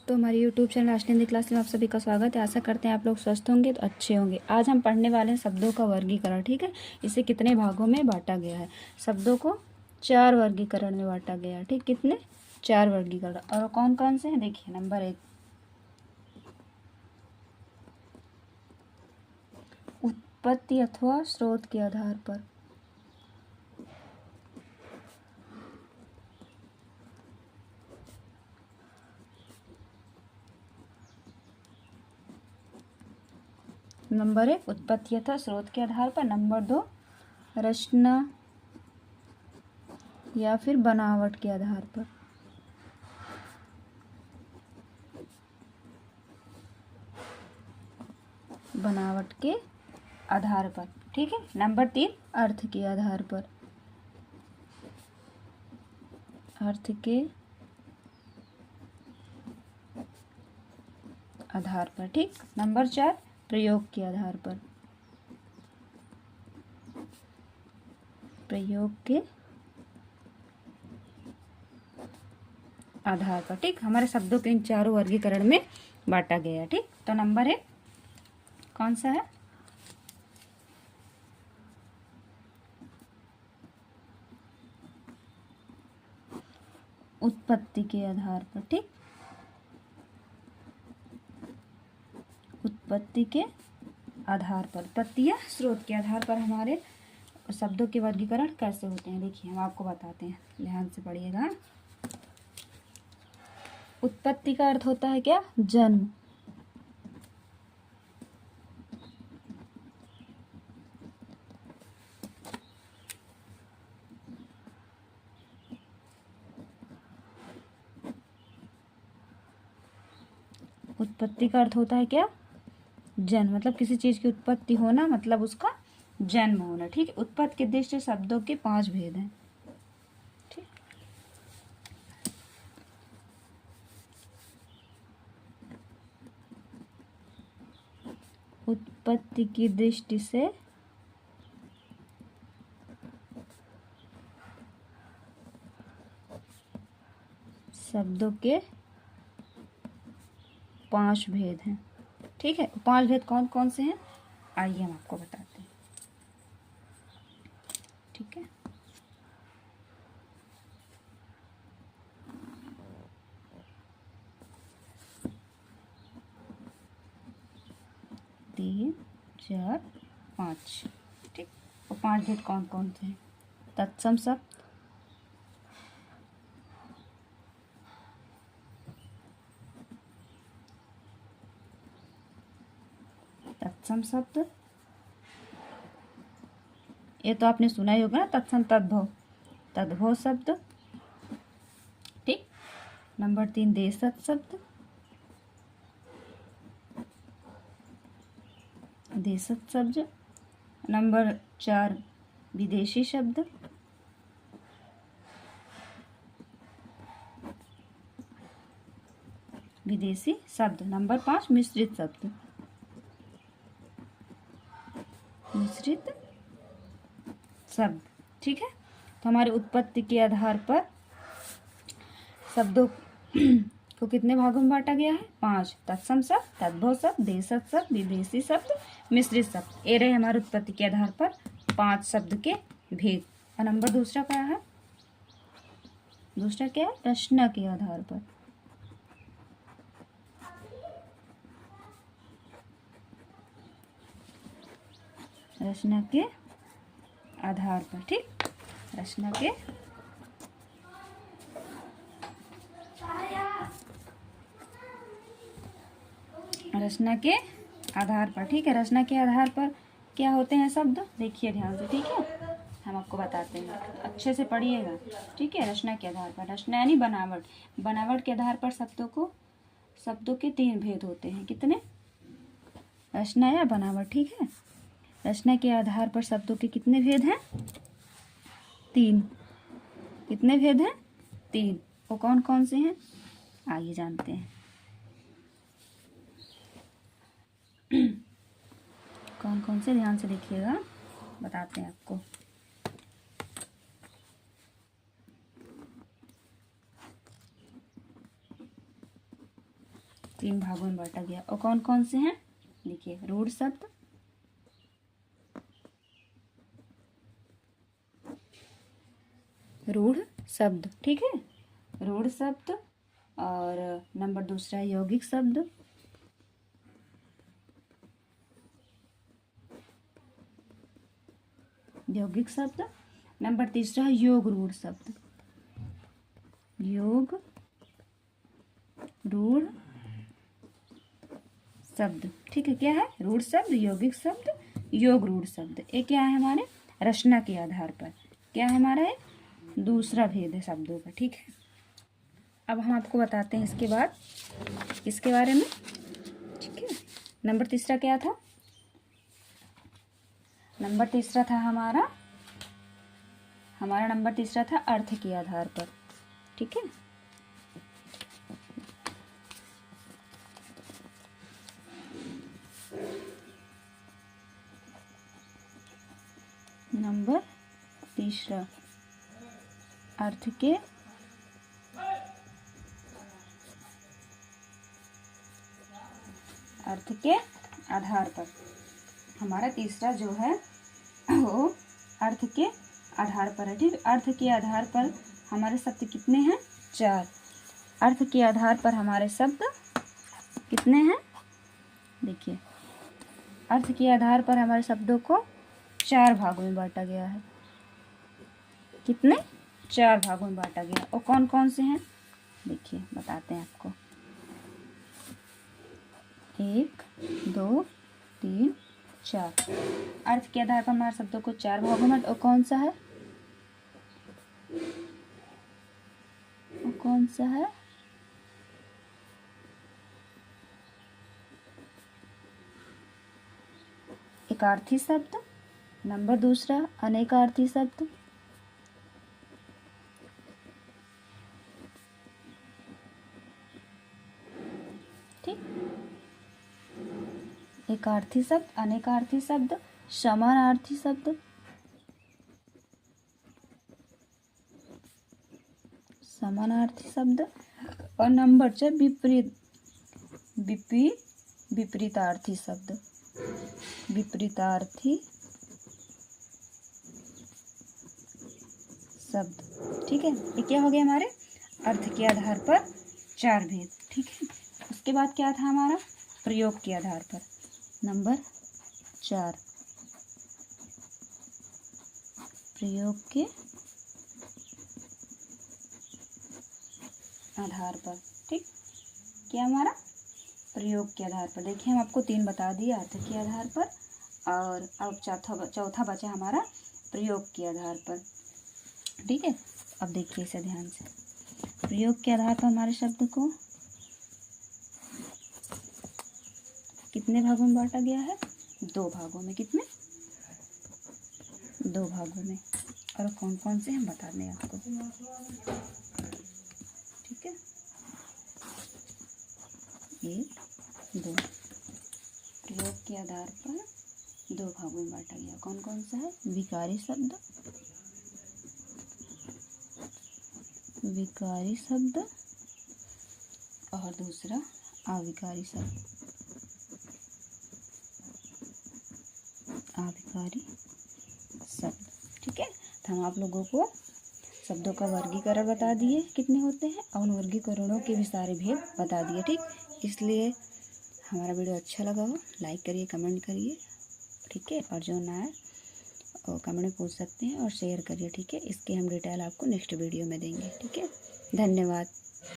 दोस्तों, हमारे YouTube channel Ashni Hindi class में आप सभी का स्वागत है। आशा करते हैं आप लोग स्वस्थ होंगे तो अच्छे होंगे। आज हम पढ़ने वाले हैं शब्दों का वर्गीकरण। ठीक है, इसे कितने भागों में बांटा गया है? शब्दों को 4 वर्गीकरण में बांटा गया है। ठीक, कितने? 4 वर्गीकरण। और कौन कौन से हैं? देखिए, नंबर 1 उत्पत्ति अथवा स्रोत के आधार पर। नंबर 1 उत्पत्ति अथवा स्रोत के आधार पर। नंबर 2 रचना या फिर बनावट के आधार पर। बनावट के आधार पर। ठीक है। नंबर 3 अर्थ के आधार पर। अर्थ के आधार पर। ठीक। नंबर 4 प्रयोग के आधार पर। प्रयोग के आधार पर। ठीक, हमारे शब्दों के इन चारों वर्गीकरण में बांटा गया है। ठीक, तो नंबर 1 कौन सा है? उत्पत्ति के आधार पर। ठीक, उत्पत्ति के आधार पर। उत्पत्ति या स्रोत के आधार पर हमारे शब्दों के वर्गीकरण कैसे होते हैं, देखिए हम आपको बताते हैं, ध्यान से पढ़िएगा। उत्पत्ति का अर्थ होता है क्या? जन्म। उत्पत्ति का अर्थ होता है क्या? जन्म। मतलब किसी चीज की उत्पत्ति होना, मतलब उसका जन्म होना। ठीक है। उत्पत्ति के दृष्टि से शब्दों के 5 भेद हैं। ठीक, उत्पत्ति की दृष्टि से शब्दों के 5 भेद हैं। ठीक है। 5 भेद कौन कौन से हैं, आइए हम आपको बताते हैं। ठीक है। तीन, 4, 5। ठीक, वो 5 भेद कौन कौन से हैं? तत्सम शब्द, तत्सम शब्द, ये तो आपने सुना ही होगा ना, तत्सम तद्भव, तद्भव शब्द। ठीक। नंबर 3 देशज शब्द, देशज शब्द। नंबर 4 विदेशी शब्द। विदेशी शब्द। नंबर 5 मिश्रित शब्द। मिश्रित शब्द। ठीक है। तो हमारे उत्पत्ति के आधार पर शब्दों को कितने भागों में बांटा गया है? 5। तत्सम शब्द, तद्भव शब्द, देशज शब्द, विदेशी शब्द, मिश्रित शब्द। ये रहे हमारे उत्पत्ति के आधार पर 5 शब्द के भेद। और नंबर दूसरा क्या है? दूसरा क्या है? रचना के आधार पर। रचना के आधार पर। ठीक, रचना के रचना के आधार पर। ठीक है। रचना के आधार पर क्या होते हैं शब्द, देखिए ध्यान से। ठीक है, हम आपको बताते हैं, अच्छे से पढ़िएगा। ठीक है। रचना के आधार पर, रचना यानी बनावट। बनावट के आधार पर शब्दों के 3 भेद होते हैं। कितने? रचना या बनावट। ठीक है। रचना के आधार पर शब्दों के कितने भेद हैं? 3। कितने भेद हैं? 3। वो कौन कौन से हैं, आइए जानते हैं। कौन कौन से, ध्यान से देखिएगा, बताते हैं आपको। 3 भागों में बांटा गया। और कौन कौन से हैं? देखिए, रूढ़ शब्द, रूढ़ शब्द, ठीक है, रूढ़ शब्द। और नंबर दूसरा है यौगिक शब्द, यौगिक शब्द। नंबर तीसरा है योग रूढ़ शब्द, योग रूढ़ शब्द, ठीक है। क्या है? रूढ़ शब्द, यौगिक शब्द, योग रूढ़ शब्द। ये क्या है हमारे? रचना के आधार पर। क्या है हमारा? है दूसरा भेद है शब्दों का, ठीक है। अब हम आपको बताते हैं इसके बाद इसके बारे में, ठीक है। नंबर तीसरा क्या था? नंबर तीसरा था हमारा नंबर तीसरा था अर्थ के आधार पर, ठीक है। नंबर तीसरा अर्थ के आधार पर। हमारा तीसरा जो है वो अर्थ के आधार पर है, ठीक। अर्थ के आधार पर हमारे शब्द कितने हैं? 4। अर्थ के आधार पर हमारे शब्द कितने हैं? देखिए, अर्थ के आधार पर हमारे शब्दों को 4 भागों में बांटा गया है। कितने? 4 भागों में बांटा गया। और कौन कौन से हैं? देखिए, बताते हैं आपको। 1 2 3 4। अर्थ के आधार पर हमारे शब्दों को 4 भागों में। और कौन सा है? एकार्थी शब्द। नंबर दूसरा अनेकार्थी शब्द। ठीक, एकार्थी शब्द, अनेकार्थी शब्द, समानार्थी शब्द, समानार्थी शब्द। और नंबर 4 विपरीतार्थी शब्द, विपरीतार्थी शब्द, ठीक है। ये क्या हो गया हमारे अर्थ के आधार पर 4 भेद, ठीक है। उसके बाद क्या था हमारा? प्रयोग के आधार पर। नंबर 4 प्रयोग के आधार पर, ठीक। क्या हमारा? प्रयोग के आधार पर। देखिए, हम आपको 3 बता दिए अर्थ के आधार पर, और अब चौथा बचा हमारा प्रयोग के आधार पर, ठीक है। अब देखिए इसे ध्यान से। प्रयोग के आधार पर हमारे शब्द को कितने भागों में बांटा गया है? 2 भागों में। कितने? 2 भागों में। और कौन कौन से हम बता दें आपको, ठीक है। 1 2 प्रयोग के आधार पर 2 भागों में बांटा गया। कौन कौन सा है? विकारी शब्द, विकारी शब्द, और दूसरा अविकारी शब्द, अविकारी शब्द, ठीक है। तो हम आप लोगों को शब्दों का वर्गीकरण बता दिए कितने होते हैं, और उन वर्गीकरणों के भी सारे भेद बता दिए, ठीक। इसलिए हमारा वीडियो अच्छा लगा हो लाइक करिए, कमेंट करिए, ठीक है। और जो ना है वो कमेंट में पूछ सकते हैं, और शेयर करिए, ठीक है। इसके हम डिटेल आपको नेक्स्ट वीडियो में देंगे, ठीक है। धन्यवाद।